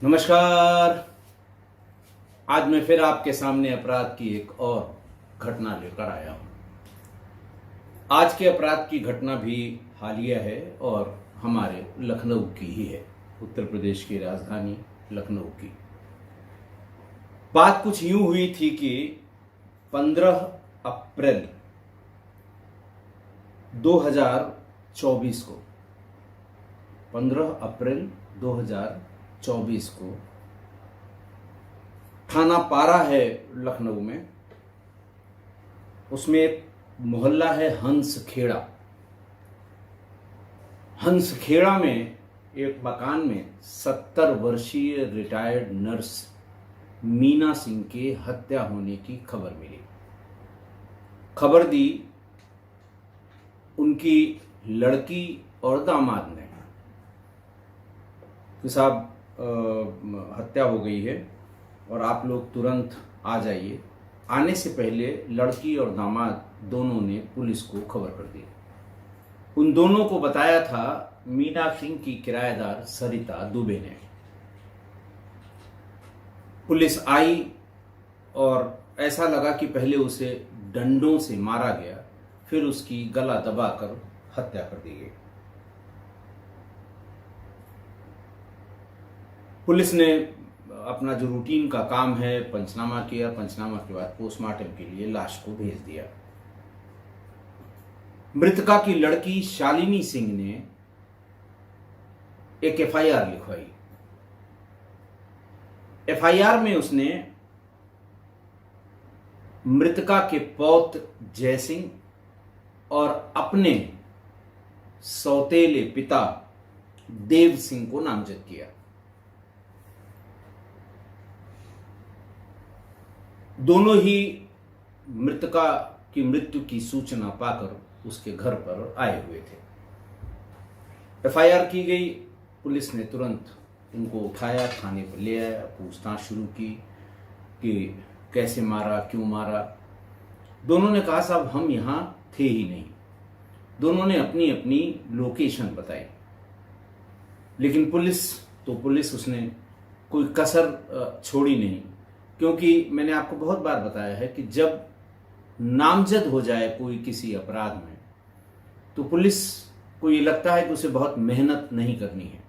नमस्कार। आज मैं फिर आपके सामने अपराध की एक और घटना लेकर आया हूं। आज के अपराध की घटना भी हालिया है और हमारे लखनऊ की ही है, उत्तर प्रदेश की राजधानी लखनऊ की। बात कुछ यूं हुई थी कि 15 अप्रैल 2024 को 15 अप्रैल 2024 को थाना पारा है लखनऊ में, उसमें एक मोहल्ला है हंसखेड़ा। हंसखेड़ा में एक मकान में 70 वर्षीय रिटायर्ड नर्स मीना सिंह के हत्या होने की खबर मिली। खबर दी उनकी लड़की और दामाद ने कि साहब हत्या हो गई है और आप लोग तुरंत आ जाइए। आने से पहले लड़की और दामाद दोनों ने पुलिस को खबर कर दी। उन दोनों को बताया था मीना सिंह की किराएदार सरिता दुबे ने। पुलिस आई और ऐसा लगा कि पहले उसे डंडों से मारा गया, फिर उसकी गला दबाकर हत्या कर दी गई। पुलिस ने अपना जो रूटीन का काम है पंचनामा किया। पंचनामा के बाद पोस्टमार्टम के लिए लाश को भेज दिया। मृतका की लड़की शालिनी सिंह ने एक एफआईआर लिखवाई। एफआईआर में उसने मृतका के पौत्र जयसिंह और अपने सौतेले पिता देव सिंह को नामजद किया। दोनों ही मृतका की मृत्यु की सूचना पाकर उसके घर पर आए हुए थे। एफआईआर की गई। पुलिस ने तुरंत उनको उठाया, थाने पर ले आया, पूछताछ शुरू की कि कैसे मारा, क्यों मारा। दोनों ने कहा साहब हम यहां थे ही नहीं। दोनों ने अपनी अपनी लोकेशन बताई, लेकिन पुलिस उसने कोई कसर छोड़ी नहीं, क्योंकि मैंने आपको बहुत बार बताया है कि जब नामजद हो जाए कोई किसी अपराध में तो पुलिस को ये लगता है कि उसे बहुत मेहनत नहीं करनी है।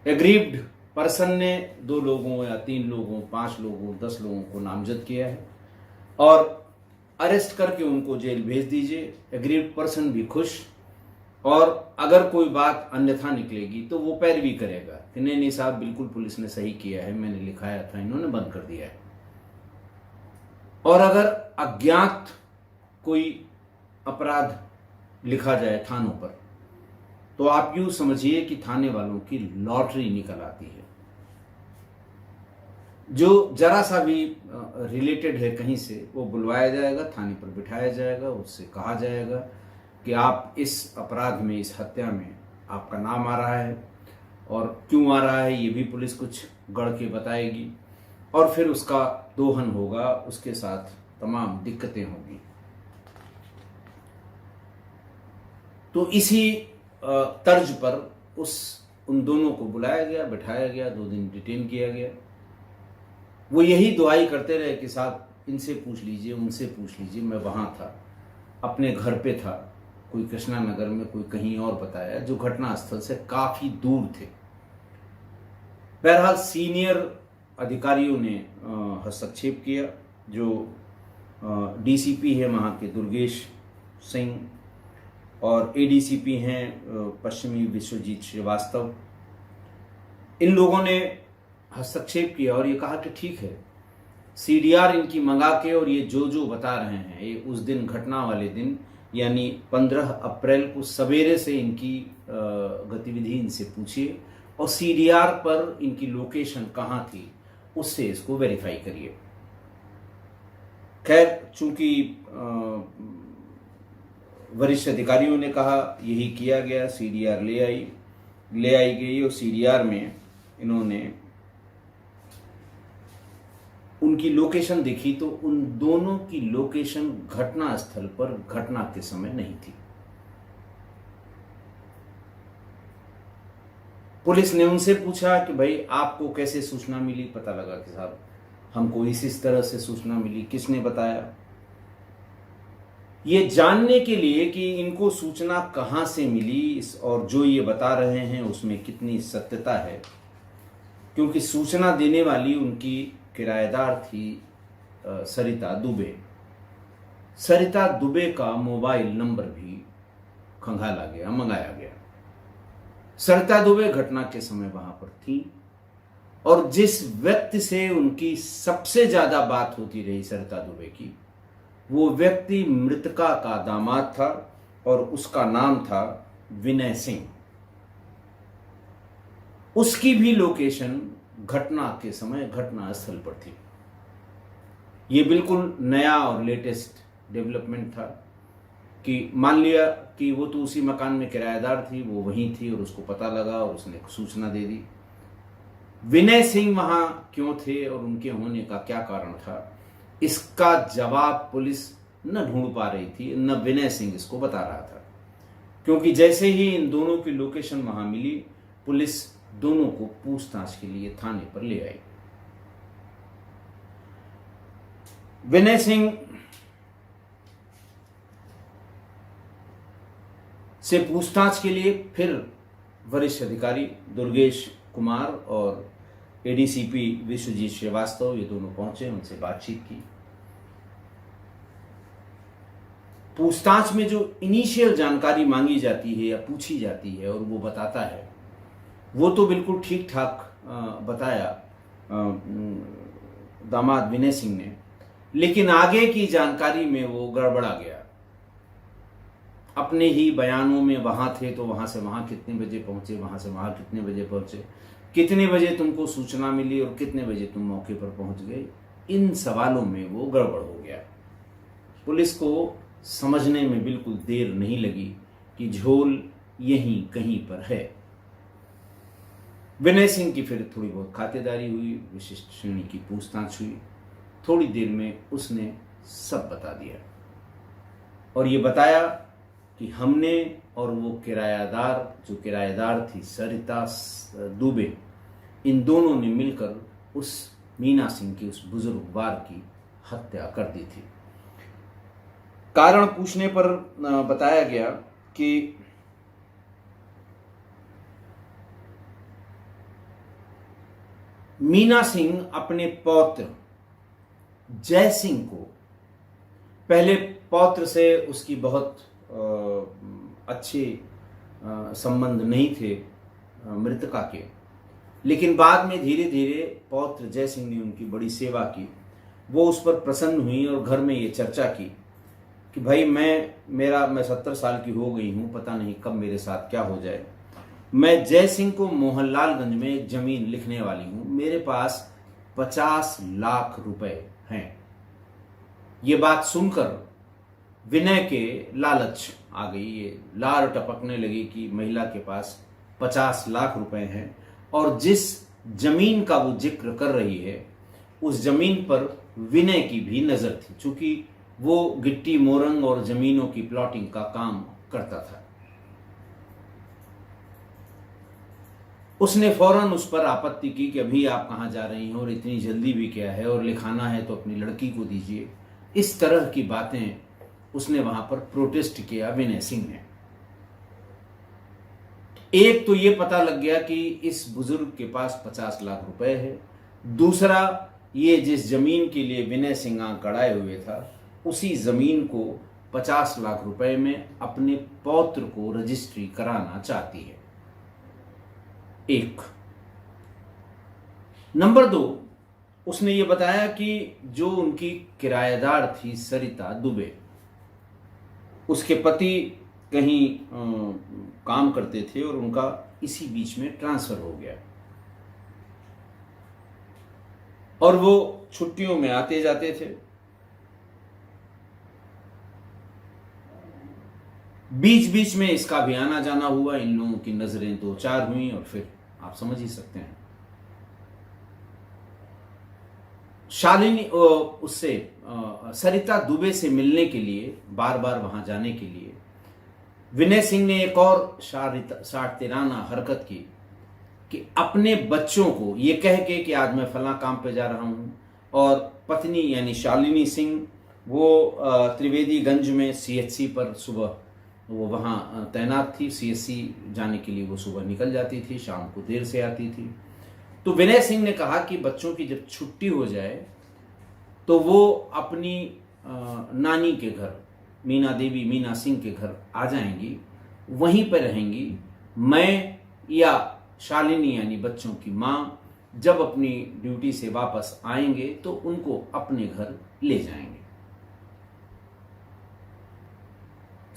एग्रीव्ड पर्सन ने 2 लोगों या 3 लोगों, 5 लोगों, 10 लोगों को नामजद किया है और अरेस्ट करके उनको जेल भेज दीजिए। एग्रीव्ड पर्सन भी खुश, और अगर कोई बात अन्यथा निकलेगी तो वो पैरवी करेगा कि नहीं साहब बिल्कुल पुलिस ने सही किया है, मैंने लिखाया था, इन्होंने बंद कर दिया है। और अगर अज्ञात कोई अपराध लिखा जाए थानों पर तो आप यूं समझिए कि थाने वालों की लॉटरी निकल आती है। जो जरा सा भी रिलेटेड है कहीं से वो बुलवाया जाएगा, थाने पर बिठाया जाएगा, उससे कहा जाएगा कि आप इस अपराध में, इस हत्या में आपका नाम आ रहा है और क्यों आ रहा है ये भी पुलिस कुछ गढ़ के बताएगी, और फिर उसका दोहन होगा, उसके साथ तमाम दिक्कतें होंगी। तो इसी तर्ज पर उन दोनों को बुलाया गया, बिठाया गया, 2 दिन डिटेन किया गया। वो यही दुआई करते रहे कि साहब इनसे पूछ लीजिए, उनसे पूछ लीजिए, मैं वहां था, अपने घर पे था, कोई कृष्णा नगर में, कोई कहीं और बताया, जो घटनास्थल से काफी दूर थे। बहरहाल सीनियर अधिकारियों ने हस्तक्षेप किया। जो डीसीपी है वहाँ के दुर्गेश सिंह और एडीसीपी हैं पश्चिमी विश्वजीत श्रीवास्तव, इन लोगों ने हस्तक्षेप किया और ये कहा कि ठीक है, सीडीआर इनकी मंगा के, और ये जो बता रहे हैं ये उस दिन, घटना वाले दिन यानी 15 अप्रैल को सवेरे से इनकी गतिविधि इनसे पूछिए और सीडीआर पर इनकी लोकेशन कहाँ थी उससे इसको वेरीफाई करिए। खैर, चूंकि वरिष्ठ अधिकारियों ने कहा, यही किया गया। सीडीआर ले आई गई और सीडीआर में इन्होंने उनकी लोकेशन देखी तो उन दोनों की लोकेशन घटना स्थल पर घटना के समय नहीं थी। पुलिस ने उनसे पूछा कि भाई आपको कैसे सूचना मिली। पता लगा कि साहब हमको इस तरह से सूचना मिली, किसने बताया। ये जानने के लिए कि इनको सूचना कहां से मिली और जो ये बता रहे हैं उसमें कितनी सत्यता है, क्योंकि सूचना देने वाली उनकी किराएदार थी सरिता दुबे। सरिता दुबे का मोबाइल नंबर भी खंगाला गया, मंगाया गया। सरिता दुबे घटना के समय वहां पर थी और जिस व्यक्ति से उनकी सबसे ज्यादा बात होती रही सरिता दुबे की, वो व्यक्ति मृतका का दामाद था और उसका नाम था विनय सिंह। उसकी भी लोकेशन घटना के समय घटना स्थल पर थी। ये बिल्कुल नया और लेटेस्ट डेवलपमेंट था कि मान लिया कि वो तो उसी मकान में किराएदार थी, वो वहीं थी और उसको पता लगा और उसने सूचना दे दी। विनय सिंह वहां क्यों थे और उनके होने का क्या कारण था, इसका जवाब पुलिस न ढूंढ पा रही थी, न विनय सिंह इसको बता रहा था। क्योंकि जैसे ही इन दोनों की लोकेशन वहां मिली, पुलिस दोनों को पूछताछ के लिए थाने पर ले आई। विनय सिंह से पूछताछ के लिए फिर वरिष्ठ अधिकारी दुर्गेश कुमार और एडीसीपी विश्वजीत श्रीवास्तव ये दोनों पहुंचे, उनसे बातचीत की। पूछताछ में जो इनिशियल जानकारी मांगी जाती है या पूछी जाती है और वो बताता है, वो तो बिल्कुल ठीक ठाक बताया दामाद विनय सिंह ने, लेकिन आगे की जानकारी में वो गड़बड़ा गया। अपने ही बयानों में वहां थे तो वहां से वहां कितने बजे पहुंचे, वहां से वहां कितने बजे पहुंचे, कितने बजे तुमको सूचना मिली और कितने बजे तुम मौके पर पहुंच गए, इन सवालों में वो गड़बड़ हो गया। पुलिस को समझने में बिल्कुल देर नहीं लगी कि झोल यहीं कहीं पर है। विनय सिंह की फिर थोड़ी बहुत खातेदारी हुई, विशिष्ट श्रेणी की पूछताछ हुई। थोड़ी देर में उसने सब बता दिया और ये बताया कि हमने और वो किरायादार, जो किराएदार थी सरिता दुबे, इन दोनों ने मिलकर उस मीना सिंह की, उस बुजुर्गवार की हत्या कर दी थी। कारण पूछने पर बताया गया कि मीना सिंह अपने पौत्र जय सिंह को, पहले पौत्र से उसकी बहुत अच्छे संबंध नहीं थे मृतका के, लेकिन बाद में धीरे धीरे पौत्र जय सिंह ने उनकी बड़ी सेवा की। वो उस पर प्रसन्न हुई और घर में ये चर्चा की कि भाई मैं 70 साल की हो गई हूँ, पता नहीं कब मेरे साथ क्या हो जाए। मैं जय सिंह को मोहनलालगंज में एक जमीन लिखने वाली हूँ, मेरे पास 50 लाख रुपए हैं। ये बात सुनकर विनय के लालच आ गई, ये लार टपकने लगी कि महिला के पास 50 लाख रुपए हैं और जिस जमीन का वो जिक्र कर रही है उस जमीन पर विनय की भी नजर थी, चूंकि वो गिट्टी मोरंग और जमीनों की प्लॉटिंग का काम करता था। उसने फौरन उस पर आपत्ति की कि अभी आप कहां जा रही हैं और इतनी जल्दी भी क्या है, और लिखाना है तो अपनी लड़की को दीजिए। इस तरह की बातें उसने वहां पर प्रोटेस्ट किया विनय सिंह ने। एक तो ये पता लग गया कि इस बुजुर्ग के पास 50 लाख रुपए है, दूसरा ये जिस जमीन के लिए विनय सिंह आंख गड़ाए हुए था उसी जमीन को 50 लाख रुपए में अपने पौत्र को रजिस्ट्री कराना चाहती है। एक नंबर 2, उसने ये बताया कि जो उनकी किराएदार थी सरिता दुबे, उसके पति कहीं काम करते थे और उनका इसी बीच में ट्रांसफर हो गया और वो छुट्टियों में आते जाते थे। बीच बीच में इसका भी आना जाना हुआ, इन लोगों की नजरें 2-4 हुई और फिर आप समझ ही सकते हैं। शालिनी उससे सरिता दुबे से मिलने के लिए, बार बार वहां जाने के लिए विनय सिंह ने एक और शातिराना हरकत की कि अपने बच्चों को ये कह के कि आज मैं फलां काम पे जा रहा हूँ, और पत्नी यानी शालिनी सिंह वो त्रिवेदीगंज में सीएचसी पर सुबह वो वहाँ तैनात थी। सीएचसी जाने के लिए वो सुबह निकल जाती थी, शाम को देर से आती थी। तो विनय सिंह ने कहा कि बच्चों की जब छुट्टी हो जाए तो वो अपनी नानी के घर, मीना सिंह के घर आ जाएंगी, वहीं पर रहेंगी। मैं या शालिनी यानी बच्चों की माँ जब अपनी ड्यूटी से वापस आएंगे तो उनको अपने घर ले जाएंगे।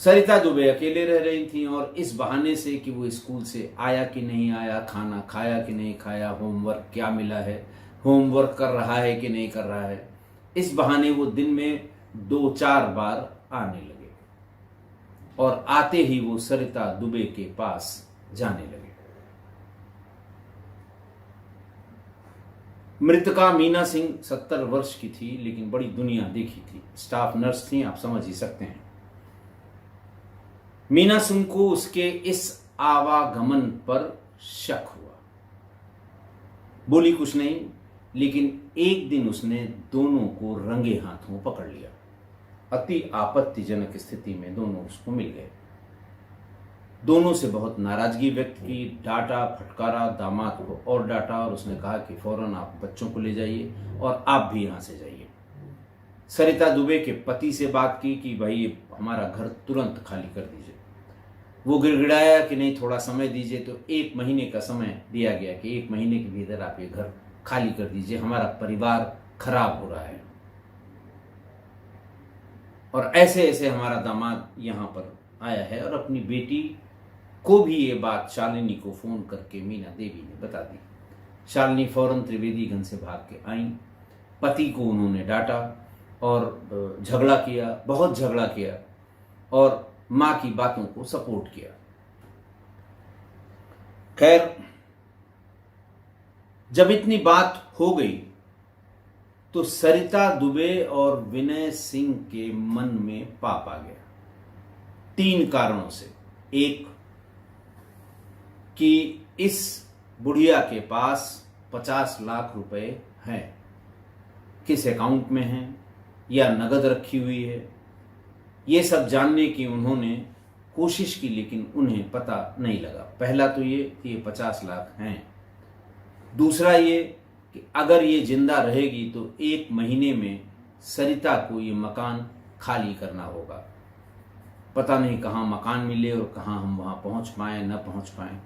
सरिता दुबे अकेले रह रही थी, और इस बहाने से कि वो स्कूल से आया कि नहीं आया, खाना खाया कि नहीं खाया, होमवर्क क्या मिला है, होमवर्क कर रहा है कि नहीं कर रहा है, इस बहाने वो दिन में 2-4 बार आने लगे, और आते ही वो सरिता दुबे के पास जाने लगे। मृतका मीना सिंह 70 वर्ष की थी, लेकिन बड़ी दुनिया देखी थी, स्टाफ नर्स थी, आप समझ ही सकते हैं। मीना सिंह को उसके इस आवागमन पर शक हुआ। बोली कुछ नहीं, लेकिन एक दिन उसने दोनों को रंगे हाथों पकड़ लिया। अति आपत्तिजनक स्थिति में दोनों उसको मिल गए। दोनों से बहुत नाराजगी व्यक्त की, डांटा, फटकारा, दामाद को और डांटा, और उसने कहा कि फौरन आप बच्चों को ले जाइए और आप भी यहां से जाइए। सरिता दुबे के पति से बात की कि भाई हमारा घर तुरंत खाली कर दीजिए। वो गिड़गिड़ाया कि नहीं, थोड़ा समय दीजिए। तो 1 महीने का समय दिया गया कि 1 महीने के भीतर आप ये घर खाली कर दीजिए, हमारा परिवार खराब हो रहा है, और ऐसे ऐसे हमारा दामाद यहाँ पर आया है। और अपनी बेटी को भी ये बात शालिनी को फोन करके मीना देवी ने बता दी। शालिनी फौरन त्रिवेदीगंज से भाग के आई। पति को उन्होंने डांटा और झगड़ा किया, बहुत झगड़ा किया, और मां की बातों को सपोर्ट किया। खैर, जब इतनी बात हो गई तो सरिता दुबे और विनय सिंह के मन में पाप आ गया 3 कारणों से। एक, कि इस बुढ़िया के पास 50 लाख रुपए हैं, किस अकाउंट में हैं या नगद रखी हुई है, ये सब जानने की उन्होंने कोशिश की, लेकिन उन्हें पता नहीं लगा। पहला तो ये कि ये 50 लाख हैं। दूसरा ये कि अगर ये जिंदा रहेगी तो 1 महीने में सरिता को ये मकान खाली करना होगा। पता नहीं कहाँ मकान मिले और कहाँ हम वहाँ पहुँच पाएँ न पहुँच पाएँ।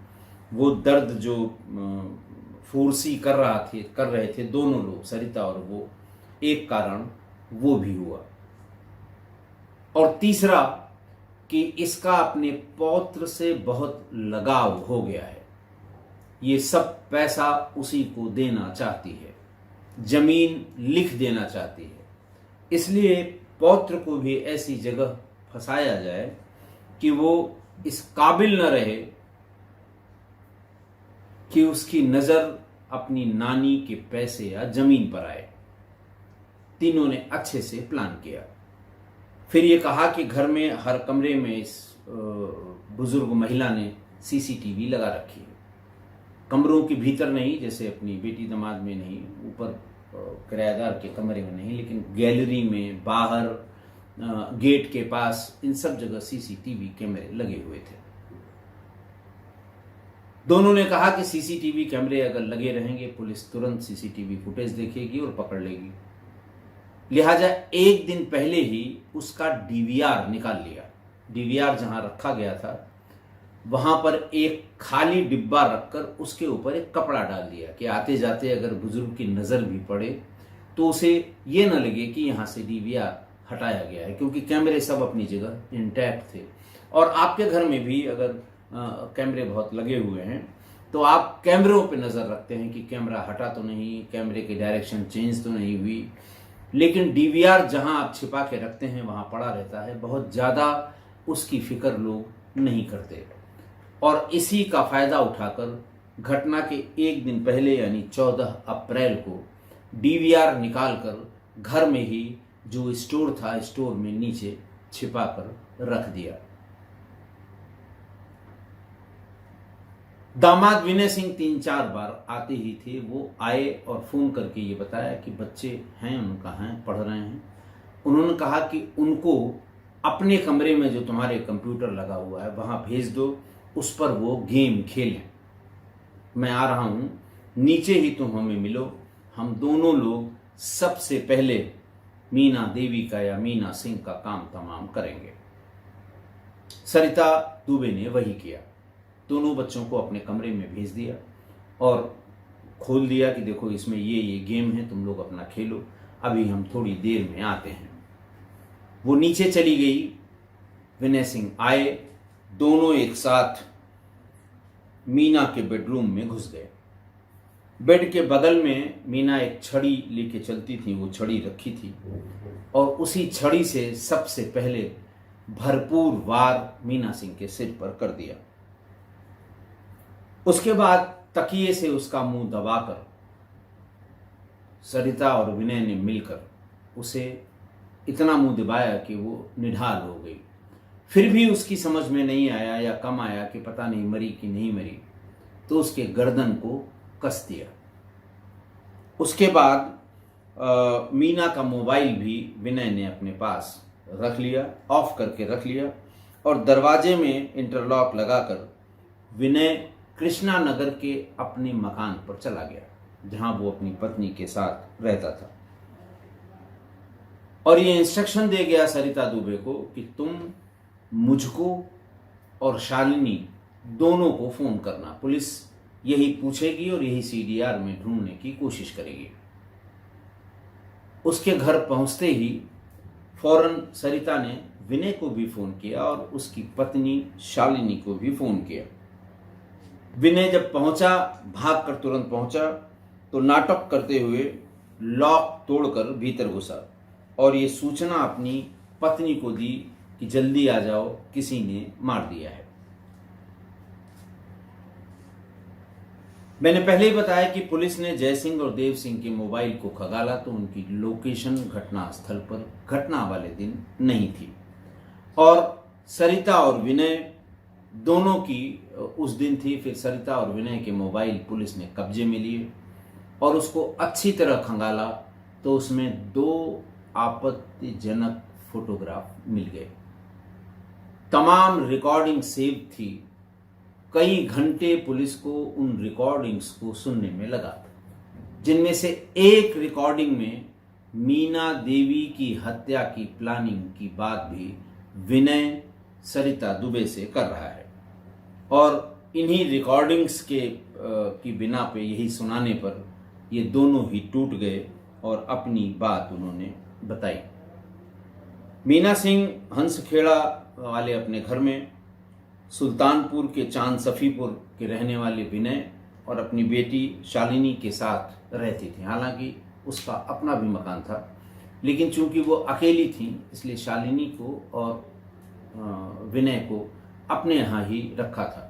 वो दर्द जो फुर्सी कर रहे थे दोनों लोग, सरिता और वो, एक कारण वो भी हुआ। और तीसरा कि इसका अपने पौत्र से बहुत लगाव हो गया है। ये सब पैसा उसी को देना चाहती है, जमीन लिख देना चाहती है, इसलिए पौत्र को भी ऐसी जगह फंसाया जाए कि वो इस काबिल न रहे कि उसकी नजर अपनी नानी के पैसे या जमीन पर आए। तीनों ने अच्छे से प्लान किया। फिर ये कहा कि घर में हर कमरे में इस बुजुर्ग महिला ने सीसीटीवी लगा रखी है। कमरों के भीतर नहीं, जैसे अपनी बेटी दामाद में नहीं, ऊपर किराएदार के कमरे में नहीं, लेकिन गैलरी में, बाहर, गेट के पास, इन सब जगह सीसीटीवी कैमरे लगे हुए थे। दोनों ने कहा कि सीसीटीवी कैमरे अगर लगे रहेंगे, पुलिस तुरंत सीसीटीवी फुटेज देखेगी और पकड़ लेगी। लिहाजा 1 दिन पहले ही उसका डीवीआर निकाल लिया। डीवीआर जहां रखा गया था वहां पर एक खाली डिब्बा रखकर उसके ऊपर एक कपड़ा डाल दिया कि आते जाते अगर बुजुर्ग की नजर भी पड़े तो उसे ये न लगे कि यहां से डीवीआर हटाया गया है, क्योंकि कैमरे सब अपनी जगह इंटैक्ट थे। और आपके घर में भी अगर कैमरे बहुत लगे हुए हैं तो आप कैमरों पे नजर रखते हैं कि कैमरा हटा तो नहीं, कैमरे की डायरेक्शन चेंज तो नहीं हुई। लेकिन डीवीआर जहां आप छिपा के रखते हैं वहां पड़ा रहता है, बहुत ज्यादा उसकी फिक्र लोग नहीं करते। और इसी का फायदा उठाकर घटना के 1 दिन पहले यानी 14 अप्रैल को डीवीआर निकालकर घर में ही जो स्टोर था, स्टोर में नीचे छिपा कर रख दिया। दामाद विनय सिंह 3-4 बार आते ही थे। वो आए और फ़ोन करके ये बताया कि बच्चे हैं, उनका हैं, पढ़ रहे हैं। उन्होंने कहा कि उनको अपने कमरे में जो तुम्हारे कंप्यूटर लगा हुआ है वहाँ भेज दो, उस पर वो गेम खेलें। मैं आ रहा हूँ, नीचे ही तुम हमें मिलो, हम दोनों लोग सबसे पहले मीना देवी का या मीना सिंह का काम तमाम करेंगे। सरिता दुबे ने वही किया। दोनों बच्चों को अपने कमरे में भेज दिया और खोल दिया कि देखो इसमें ये गेम है, तुम लोग अपना खेलो, अभी हम थोड़ी देर में आते हैं। वो नीचे चली गई, विनय सिंह आए, दोनों एक साथ मीना के बेडरूम में घुस गए। बेड के बगल में मीना एक छड़ी लेके चलती थी, वो छड़ी रखी थी और उसी छड़ी से सबसे पहले भरपूर वार मीना सिंह के सिर पर कर दिया। उसके बाद तकिए से उसका मुंह दबाकर सरिता और विनय ने मिलकर उसे इतना मुंह दबाया कि वो निढाल हो गई। फिर भी उसकी समझ में नहीं आया या कम आया कि पता नहीं मरी कि नहीं मरी, तो उसके गर्दन को कस दिया। उसके बाद मीना का मोबाइल भी विनय ने अपने पास रख लिया, ऑफ करके रख लिया और दरवाजे में इंटरलॉक लगाकर विनय कृष्णा नगर के अपने मकान पर चला गया, जहां वो अपनी पत्नी के साथ रहता था। और ये इंस्ट्रक्शन दे गया सरिता दुबे को कि तुम मुझको और शालिनी दोनों को फोन करना, पुलिस यही पूछेगी और यही सीडीआर में ढूंढने की कोशिश करेगी। उसके घर पहुंचते ही फौरन सरिता ने विनय को भी फोन किया और उसकी पत्नी शालिनी को भी फोन किया। विनय जब पहुंचा, भाग कर तुरंत पहुंचा, तो नाटक करते हुए लॉक तोड़कर भीतर घुसा और ये सूचना अपनी पत्नी को दी कि जल्दी आ जाओ, किसी ने मार दिया है। मैंने पहले ही बताया कि पुलिस ने जय सिंह और देव सिंह के मोबाइल को खंगाला तो उनकी लोकेशन घटना स्थल पर घटना वाले दिन नहीं थी और सरिता और विनय दोनों की उस दिन थी। फिर सरिता और विनय के मोबाइल पुलिस ने कब्जे में लिए और उसको अच्छी तरह खंगाला तो उसमें 2 आपत्तिजनक फोटोग्राफ मिल गए। तमाम रिकॉर्डिंग सेव थी। कई घंटे पुलिस को उन रिकॉर्डिंग्स को सुनने में लगा, जिनमें से एक रिकॉर्डिंग में मीना देवी की हत्या की प्लानिंग की बात भी विनय सरिता दुबे से कर रहा है और इन्हीं रिकॉर्डिंग्स की बिना पे यही सुनाने पर ये दोनों ही टूट गए और अपनी बात उन्होंने बताई। मीना सिंह हंसखेड़ा वाले अपने घर में, सुल्तानपुर के चांद सफीपुर के रहने वाले विनय और अपनी बेटी शालिनी के साथ रहती थी। हालांकि उसका अपना भी मकान था, लेकिन चूंकि वो अकेली थी इसलिए शालिनी को और विनय को अपने यहाँ ही रखा था।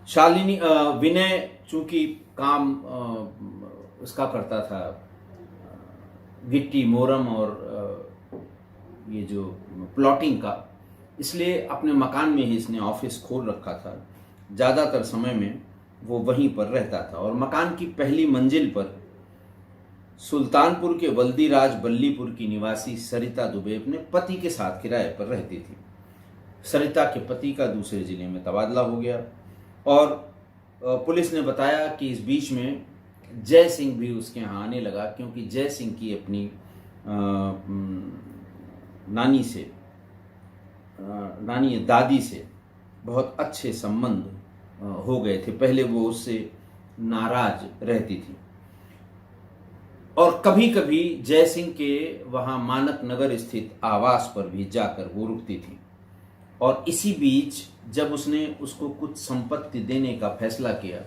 शालिनी विनय चूंकि काम उसका करता था, गिट्टी मोरम और ये जो प्लॉटिंग का, इसलिए अपने मकान में ही इसने ऑफिस खोल रखा था। ज़्यादातर समय में वो वहीं पर रहता था और मकान की पहली मंजिल पर सुल्तानपुर के वल्दीराज बल्लीपुर की निवासी सरिता दुबे अपने पति के साथ किराए पर रहती थी। सरिता के पति का दूसरे जिले में तबादला हो गया और पुलिस ने बताया कि इस बीच में जय सिंह भी उसके यहाँ आने लगा, क्योंकि जय सिंह की अपनी दादी से बहुत अच्छे संबंध हो गए थे। पहले वो उससे नाराज रहती थी और कभी कभी जय सिंह के वहाँ मानक नगर स्थित आवास पर भी जाकर वो रुकती थी। और इसी बीच जब उसने उसको कुछ संपत्ति देने का फैसला किया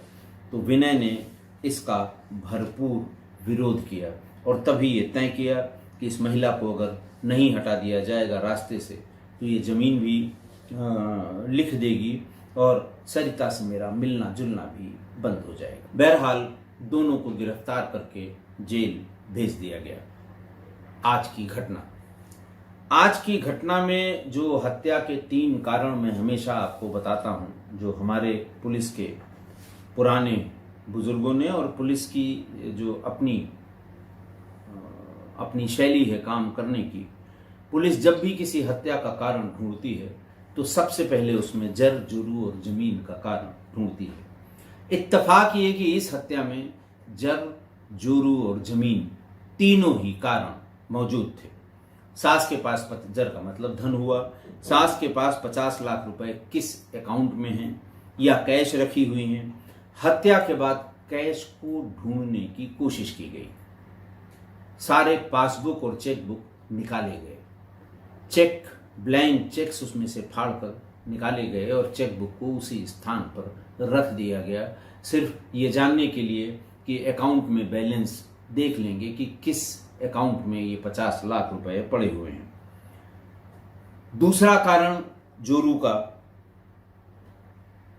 तो विनय ने इसका भरपूर विरोध किया और तभी ये तय किया कि इस महिला को अगर नहीं हटा दिया जाएगा रास्ते से तो ये ज़मीन भी लिख देगी और सरिता से मेरा मिलना जुलना भी बंद हो जाएगा। बहरहाल दोनों को गिरफ्तार करके जेल भेज दिया गया। आज की घटना। आज की घटना में जो हत्या के 3 कारण मैं हमेशा आपको बताता हूं, जो हमारे पुलिस के पुराने बुजुर्गों ने और पुलिस की जो अपनी शैली है काम करने की। पुलिस जब भी किसी हत्या का कारण ढूंढती है तो सबसे पहले उसमें जर, जुर्म और जमीन का कारण ढूंढती है। इत्तेफाक ये कि इस हत्या में जर, जुर्म और जमीन तीनों ही कारण मौजूद थे। सास के पास, जर का मतलब धन हुआ, सास के पास 50 लाख रुपए किस अकाउंट में हैं या कैश रखी हुई हैं। हत्या के बाद कैश को ढूंढने की कोशिश की गई। सारे पासबुक और चेकबुक निकाले गए, चेक, ब्लैंक चेक्स उसमें से फाड़कर निकाले गए और चेकबुक को उसी स्थान पर रख दिया गया, सिर्फ ये जानने के लिए कि अकाउंट में बैलेंस देख लेंगे कि किस अकाउंट में ये 50 लाख रुपए पड़े हुए हैं। दूसरा कारण जोरू का,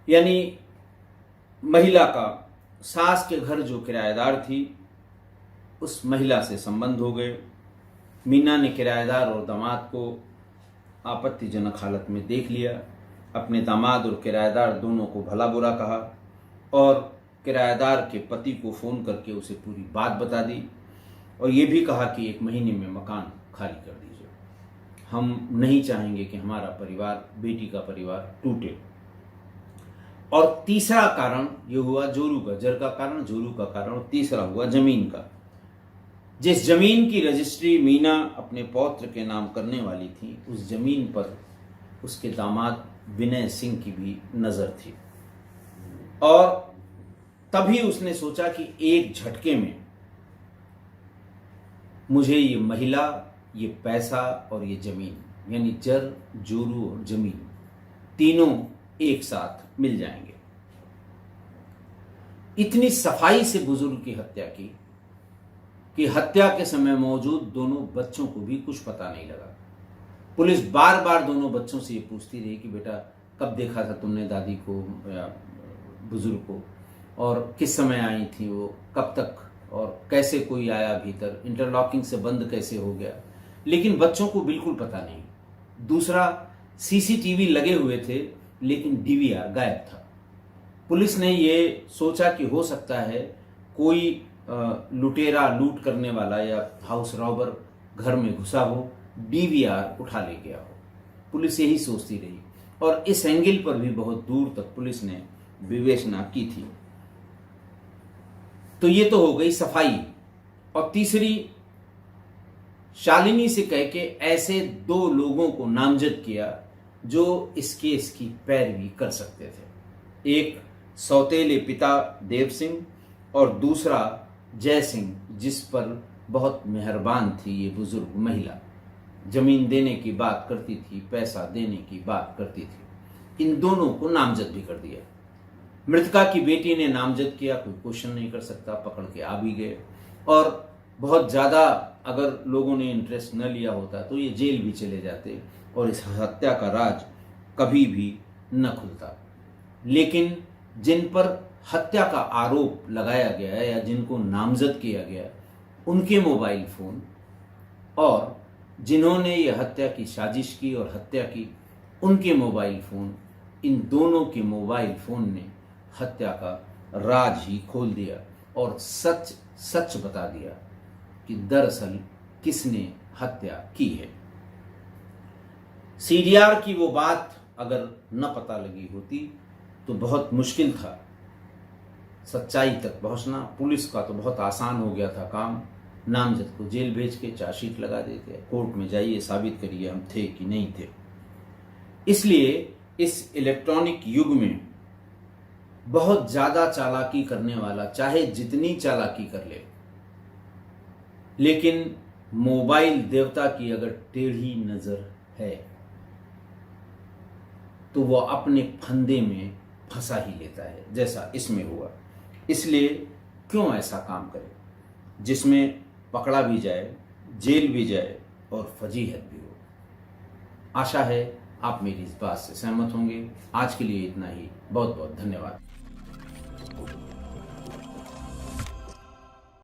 यानी महिला का सास के घर जो किराएदार थी उस महिला से संबंध हो गए। मीना ने किराएदार और दामाद को आपत्तिजनक हालत में देख लिया, अपने दामाद और किराएदार दोनों को भला बुरा कहा और किराएदार के पति को फ़ोन करके उसे पूरी बात बता दी और ये भी कहा कि 1 महीने में मकान खाली कर दीजिए, हम नहीं चाहेंगे कि हमारा परिवार, बेटी का परिवार टूटे। और तीसरा कारण ये हुआ जोरू का, जर का कारण, जोरू का कारण, और तीसरा हुआ जमीन का। जिस जमीन की रजिस्ट्री मीना अपने पौत्र के नाम करने वाली थी, उस जमीन पर उसके दामाद विनय सिंह की भी नजर थी और तभी उसने सोचा कि एक झटके में मुझे ये महिला, ये पैसा और ये जमीन, यानी जर, जोरू और जमीन तीनों एक साथ मिल जाएंगे। इतनी सफाई से बुजुर्ग की हत्या की कि हत्या के समय मौजूद दोनों बच्चों को भी कुछ पता नहीं लगा। पुलिस बार बार दोनों बच्चों से ये पूछती रही कि बेटा कब देखा था तुमने दादी को या बुजुर्ग को, और किस समय आई थी वो, कब तक, और कैसे कोई आया भीतर, इंटरलॉकिंग से बंद कैसे हो गया, लेकिन बच्चों को बिल्कुल पता नहीं। दूसरा, सीसीटीवी लगे हुए थे लेकिन डीवीआर गायब था। पुलिस ने ये सोचा कि हो सकता है कोई लुटेरा, लूट करने वाला या हाउस रॉबर घर में घुसा हो, डीवीआर उठा ले गया हो। पुलिस यही सोचती रही और इस एंगल पर भी बहुत दूर तक पुलिस ने विवेचना की थी। तो ये तो हो गई सफाई। और तीसरी, शालिनी से कह के ऐसे 2 लोगों को नामजद किया जो इस केस की पैरवी कर सकते थे। एक सौतेले पिता देव सिंह और दूसरा जय सिंह, जिस पर बहुत मेहरबान थी ये बुजुर्ग महिला, जमीन देने की बात करती थी, पैसा देने की बात करती थी। इन दोनों को नामजद भी कर दिया। मृतका की बेटी ने नामजद किया, कोई क्वेश्चन नहीं कर सकता, पकड़ के आ भी गए। और बहुत ज़्यादा अगर लोगों ने इंटरेस्ट न लिया होता तो ये जेल भी चले जाते और इस हत्या का राज कभी भी न खुलता। लेकिन जिन पर हत्या का आरोप लगाया गया या जिनको नामजद किया गया, उनके मोबाइल फोन, और जिन्होंने ये हत्या की साजिश की और हत्या की, उनके मोबाइल फोन, इन दोनों के मोबाइल फोन ने हत्या का राज ही खोल दिया और सच सच बता दिया कि दरअसल किसने हत्या की है। सीडीआर की वो बात अगर न पता लगी होती तो बहुत मुश्किल था सच्चाई तक पहुंचना। पुलिस का तो बहुत आसान हो गया था काम, नामजद को जेल भेज के चार्जशीट लगा देते, कोर्ट में जाइए साबित करिए हम थे कि नहीं थे। इसलिए इस इलेक्ट्रॉनिक युग में बहुत ज्यादा चालाकी करने वाला चाहे जितनी चालाकी कर ले, लेकिन मोबाइल देवता की अगर टेढ़ी नजर है तो वह अपने फंदे में फंसा ही लेता है, जैसा इसमें हुआ। इसलिए क्यों ऐसा काम करे जिसमें पकड़ा भी जाए, जेल भी जाए और फजीहत भी हो। आशा है आप मेरी इस बात से सहमत होंगे। आज के लिए इतना ही। बहुत बहुत धन्यवाद।